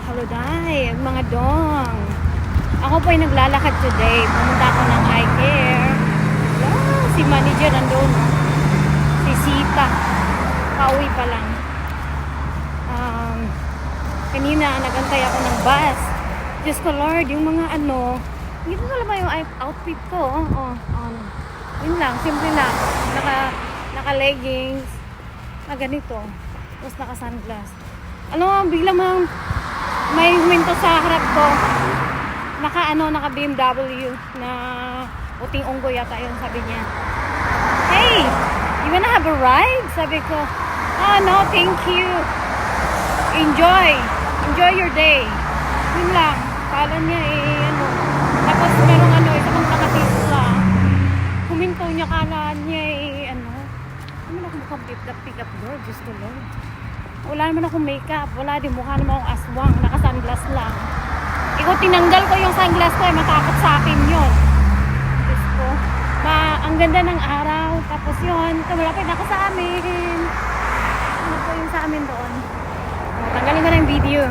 Haloday, mga dong. Ako po ay naglalakad today. Pumunta ako ng eye care. Si manager nandun. Si Sita. Pauwi pa lang. Kanina, nagantay ako ng bus. Diyos ko Lord, yung mga ano, hindi ko alam yung outfit ko. Yun lang, simple lang. Naka-leggings. Na ganito. Tapos naka-sunglass. Biglang may huminto sa harap ko. Naka BMW na puting unggoy yata yun, sabi niya. Hey, you wanna have a ride? Sabi ko, no, thank you. Enjoy your day. Yun lang. Kala niya tapos merong isa pang taga-Tesla. Huminto niya, kala niya ano ako pick up girl, just to Lord. Wala naman akong makeup, wala din, mukha naman akong aswang, naka-sunglass lang. Ikaw, tinanggal ko yung sunglass ko, matakot sa akin yun. Diyos ko, ang ganda ng araw, tapos yun, malapit na ako sa amin. Ano po yung sa amin doon? Tanggalin ko na yung video.